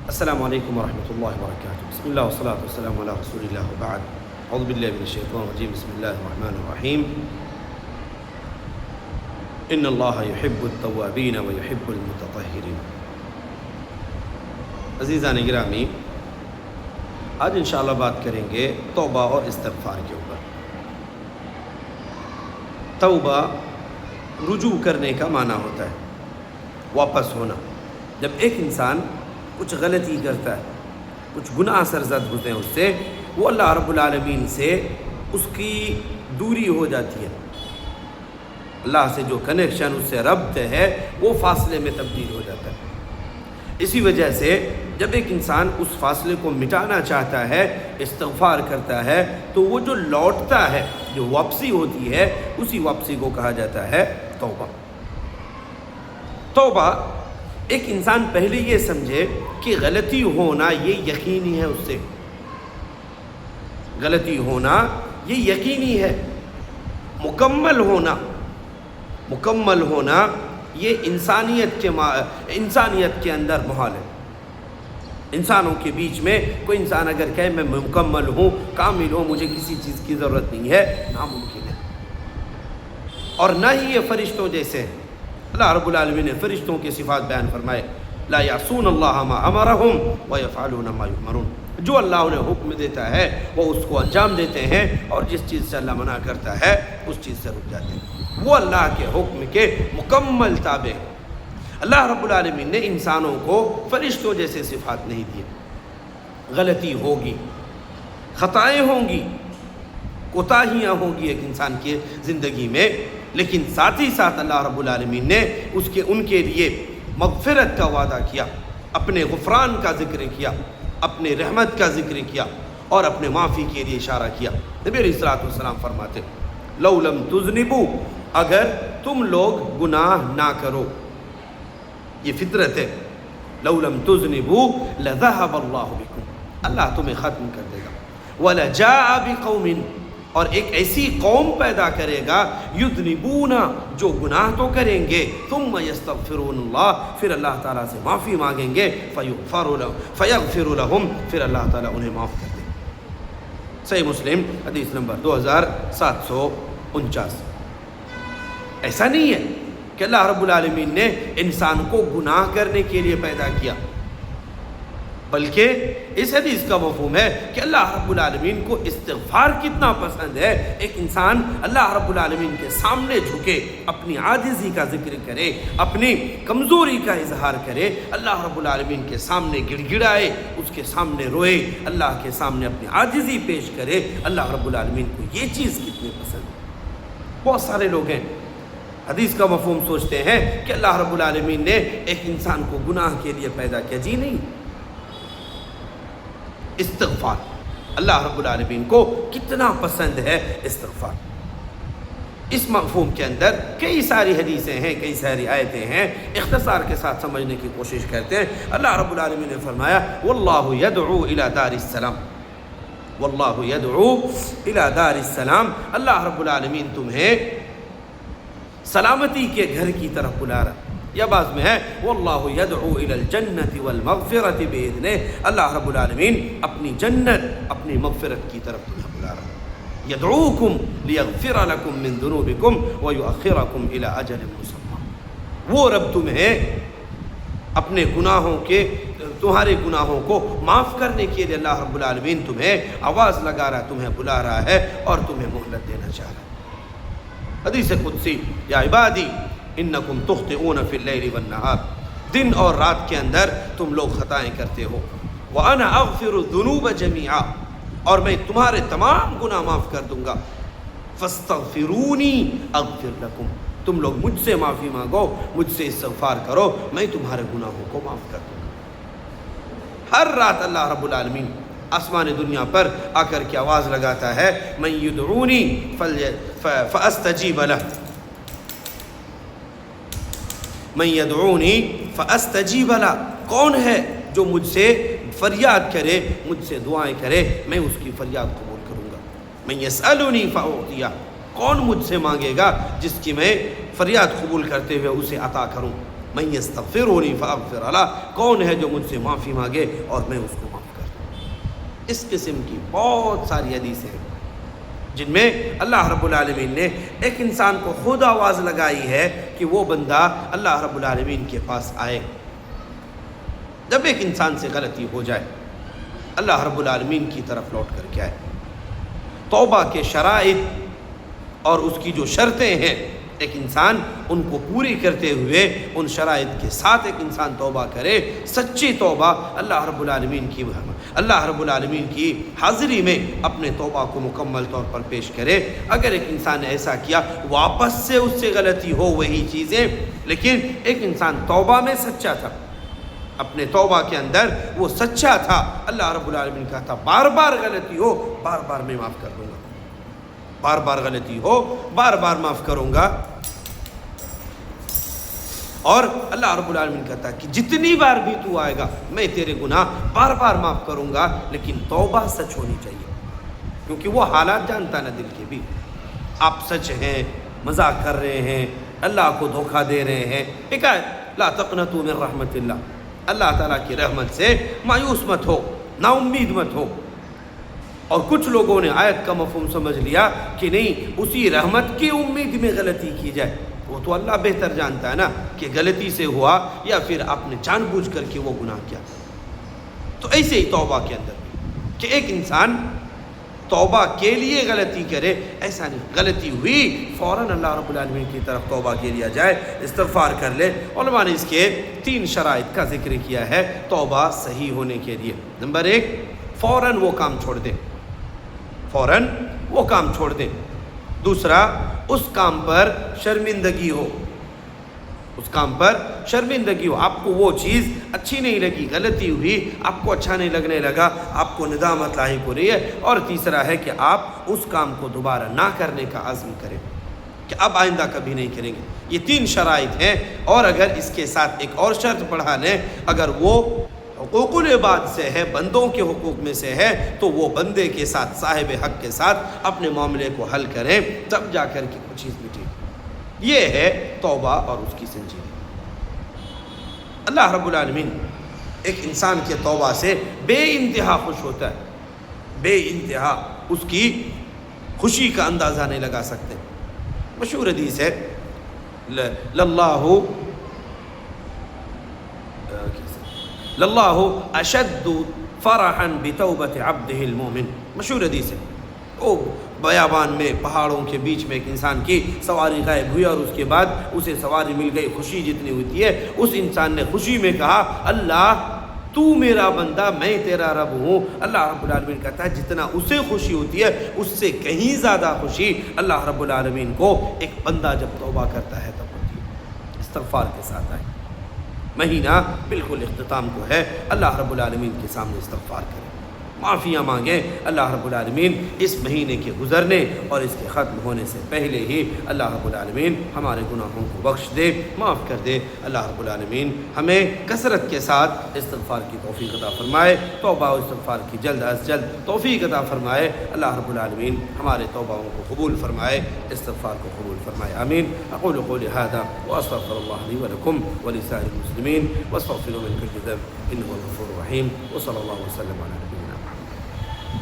السلام علیکم ورحمۃ اللہ وبرکاتہ. بسم اللہ والصلاۃ والسلام علی رسول اللہ وبعد. اعوذ باللہ من الشیطان الرجیم. بسم اللہ الرحمن الرحیم. ان اللہ یحب التوابین ویحب المتطہرین. عزیزان گرامی، آج انشاءاللہ بات کریں گے توبہ اور استغفار کے اوپر. توبہ رجوع کرنے کا معنی ہوتا ہے، واپس ہونا. جب ایک انسان کچھ غلطی کرتا ہے، کچھ گناہ سرزد ہوتے ہیں اس سے، وہ اللہ رب العالمین سے اس کی دوری ہو جاتی ہے. اللہ سے جو کنیکشن، اس سے ربط ہے، وہ فاصلے میں تبدیل ہو جاتا ہے. اسی وجہ سے جب ایک انسان اس فاصلے کو مٹانا چاہتا ہے، استغفار کرتا ہے، تو وہ جو لوٹتا ہے، جو واپسی ہوتی ہے، اسی واپسی کو کہا جاتا ہے توبہ. توبہ ایک انسان پہلے یہ سمجھے کہ غلطی ہونا یہ یقینی ہے، اس سے غلطی ہونا یہ یقینی ہے. مکمل ہونا یہ انسانیت کے اندر محال ہے. انسانوں کے بیچ میں کوئی انسان اگر کہے میں مکمل ہوں، کامل ہوں، مجھے کسی چیز کی ضرورت نہیں ہے، ناممکن ہے. اور نہ ہی یہ فرشتوں جیسے ہیں. اللہ رب العالمین نے فرشتوں کے صفات بیان فرمائے، لا یعصون اللہ ما امرہم ویفعلون ما یؤمرون. جو اللہ انہیں حکم دیتا ہے وہ اس کو انجام دیتے ہیں، اور جس چیز سے اللہ منع کرتا ہے اس چیز سے رک جاتے ہیں. وہ اللہ کے حکم کے مکمل تابع ہیں. اللہ رب العالمین نے انسانوں کو فرشتوں جیسے صفات نہیں دیے. غلطی ہوگی، خطائیں ہوں گی، کوتاہیاں ہوں گی ایک انسان کی زندگی میں، لیکن ساتھ ہی ساتھ اللہ رب العالمین نے ان کے لیے مغفرت کا وعدہ کیا، اپنے غفران کا ذکر کیا، اپنے رحمت کا ذکر کیا، اور اپنے معافی کے لیے اشارہ کیا. نبی علیہ الصلوۃ والسلام فرماتے، لو لم تذنبوا، اگر تم لوگ گناہ نہ کرو، یہ فطرت ہے، لو لم تذنبوا لذهب اللہ بکم، اللہ تمہیں ختم کر دے گا. ولجاء بقوم، اور ایک ایسی قوم پیدا کرے گا، یذنبون، جو گناہ تو کریں گے، ثم یستغفرون اللہ، پھر اللہ تعالیٰ سے معافی مانگیں گے، فیغفر لہم، پھر اللہ تعالیٰ انہیں معاف کر دے. صحیح مسلم حدیث نمبر 2749. ایسا نہیں ہے کہ اللہ رب العالمین نے انسان کو گناہ کرنے کے لیے پیدا کیا، بلکہ اس حدیث کا مفہوم ہے کہ اللہ رب العالمین کو استغفار کتنا پسند ہے. ایک انسان اللہ رب العالمین کے سامنے جھکے، اپنی عاجزی کا ذکر کرے، اپنی کمزوری کا اظہار کرے، اللہ رب العالمین کے سامنے گڑ گڑائے، اس کے سامنے روئے، اللہ کے سامنے اپنی عاجزی پیش کرے. اللہ رب العالمین کو یہ چیز کتنی پسند ہے. بہت سارے لوگ ہیں حدیث کا مفہوم سوچتے ہیں کہ اللہ رب العالمین نے ایک انسان کو گناہ کے لیے پیدا کیا. جی نہیں. استغفار اللہ رب العالمین کو کتنا پسند ہے استغفار. اس مفہوم کے اندر کئی ساری حدیثیں ہیں، کئی ساری آیتیں ہیں. اختصار کے ساتھ سمجھنے کی کوشش کرتے ہیں. اللہ رب العالمین نے فرمایا، واللہ یدعو الی دار السلام، واللہ یدعو الی دار السلام، اللہ رب العالمین تمہیں سلامتی کے گھر کی طرف بلا رہا. یا بعض میں ہے واللہ یدعو الی الجنت والمغفرۃ باذنہ، اللہ رب العالمین اپنی جنت، اپنی مغفرت کی طرف تمہیں بلا رہا. یدعوکم لیغفر لکم من ذنوبکم ویؤخرکم الی اجل مسمى. وہ رب تمہیں اپنے تمہارے گناہوں کو معاف کرنے کے لیے اللہ رب العالمین تمہیں آواز لگا رہا ہے، تمہیں بلا رہا ہے، اور تمہیں مہلت دینا چاہ رہا ہے. حدیث قدسی، یا عبادی انکم تخطئون فی اللیل والنہار، دن اور رات کے اندر تم لوگ خطائیں کرتے ہو. وانا اغفر الذنوب جميعا، اور میں تمہارے تمام گناہ معاف کر دوں گا. فاستغفرونی اغفر لکم، تم لوگ مجھ سے معافی مانگو، مجھ سے استغفار کرو، میں تمہارے گناہوں کو معاف کر دوں گا. ہر رات اللہ رب العالمین آسمان دنیا پر آ کر کے آواز لگاتا ہے، من یدعونی فاستجیب لہ، من یدعونی فاستجیب لہ. کون ہے جو مجھ سے فریاد کرے، مجھ سے دعائیں کرے، میں اس کی فریاد قبول کروں گا. من یسألنی فاعطیہ، کون مجھ سے مانگے گا جس کی میں فریاد قبول کرتے ہوئے اسے عطا کروں. من یستغفرنی فاغفر لہ، کون ہے جو مجھ سے معافی مانگے اور میں اس کو معاف کر دوں۔ اس قسم کی بہت ساری حدیثیں ہیں جن میں اللہ رب العالمین نے ایک انسان کو خود آواز لگائی ہے کہ وہ بندہ اللہ رب العالمین کے پاس آئے۔ جب ایک انسان سے غلطی ہو جائے اللہ رب العالمین کی طرف لوٹ کر کے آئے، توبہ کے شرائط اور اس کی جو شرطیں ہیں ایک انسان ان کو پوری کرتے ہوئے ان شرائط کے ساتھ ایک انسان توبہ کرے، سچی توبہ اللہ رب العالمین کی حاضری میں اپنے توبہ کو مکمل طور پر پیش کرے۔ اگر ایک انسان نے ایسا کیا واپس سے اس سے غلطی ہو وہی چیزیں، لیکن ایک انسان توبہ میں سچا تھا، اپنے توبہ کے اندر وہ سچا تھا، اللہ رب العالمین کا تھا بار بار غلطی ہو بار بار میں معاف کر دوں گا، بار بار غلطی ہو بار بار معاف کروں گا، اور اللہ رب العالمین کہتا ہے کہ جتنی بار بھی تو آئے گا میں تیرے گناہ بار بار معاف کروں گا، لیکن توبہ سچ ہونی چاہیے، کیونکہ وہ حالات جانتا نا دل کے بھی، آپ سچ ہیں، مذاق کر رہے ہیں، اللہ کو دھوکہ دے رہے ہیں۔ ایک ہے لا تقنطوا من رحمت اللہ، اللہ تعالیٰ کی رحمت سے مایوس مت ہو، نا امید مت ہو۔ اور کچھ لوگوں نے آیت کا مفہوم سمجھ لیا کہ نہیں اسی رحمت کی امید میں غلطی کی جائے، وہ تو اللہ بہتر جانتا ہے نا کہ غلطی سے ہوا یا پھر آپ نے جان بوجھ کر کے وہ گناہ کیا۔ تو ایسے ہی توبہ کے اندر بھی کہ ایک انسان توبہ کے لیے غلطی کرے، ایسا نہیں، غلطی ہوئی فوراً اللہ رب العالمین کی طرف توبہ کے لیا جائے، استغفار کر لے۔ علماء نے اس کے 3 شرائط کا ذکر کیا ہے توبہ صحیح ہونے کے لیے۔ نمبر 1، فوراً وہ کام چھوڑ دے، فوراً وہ کام چھوڑ دے۔ دوسرا، اس کام پر شرمندگی ہو، اس کام پر شرمندگی ہو، آپ کو وہ چیز اچھی نہیں لگی، غلطی ہوئی، آپ کو اچھا نہیں لگنے لگا، آپ کو ندامت لاحق ہو رہی ہے۔ اور تیسرا ہے کہ آپ اس کام کو دوبارہ نہ کرنے کا عزم کریں کہ اب آئندہ کبھی نہیں کریں گے۔ یہ 3 شرائط ہیں، اور اگر اس کے ساتھ ایک اور شرط بڑھا لیں، اگر وہ حقوق العباد سے ہے، بندوں کے حقوق میں سے ہے، تو وہ بندے کے ساتھ، صاحب حق کے ساتھ اپنے معاملے کو حل کریں، تب جا کر کے کچھ چیز مٹے۔ یہ ہے توبہ اور اس کی سنجیدگی۔ اللہ رب العالمین ایک انسان کے توبہ سے بے انتہا خوش ہوتا ہے، بے انتہا، اس کی خوشی کا اندازہ نہیں لگا سکتے۔ مشہور حدیث ہے للہ اشد فرحا بتوبۃ عبدہ المؤمن، مشہور حدیث ہے۔ وہ بیابان میں پہاڑوں کے بیچ میں ایک انسان کی سواری غائب ہوئی، اور اس کے بعد اسے سواری مل گئی، خوشی جتنی ہوتی ہے، اس انسان نے خوشی میں کہا اللہ تو میرا بندہ، میں تیرا رب ہوں۔ اللہ رب العالمین کہتا ہے جتنا اسے خوشی ہوتی ہے اس سے کہیں زیادہ خوشی اللہ رب العالمین کو ایک بندہ جب توبہ کرتا ہے تب ہوتی ہے۔ استغفار کے ساتھ آئے، مہینہ بالکل اختتام کو ہے، اللہ رب العالمین کے سامنے استغفار کریں، معافیاں مانگیں۔ اللہ رب العالمین اس مہینے کے گزرنے اور اس کے ختم ہونے سے پہلے ہی اللہ رب العالمین ہمارے گناہوں کو بخش دے، معاف کر دے۔ اللہ رب العالمین ہمیں کثرت کے ساتھ استغفار کی توفیق عطا فرمائے، توبہ و استغفار کی جلد از جلد توفیق عطا فرمائے۔ اللہ رب العالمین ہمارے توبہوں کو قبول فرمائے، استغفار کو قبول فرمائے، آمین۔ اقول قولی ھذا واستغفر اللہ لی ولکم ولسائر المسلمین واستغفروہ من کل ذنب انہ هو الغفور الرحیم، وصلی اللہ وسلم علی نبینا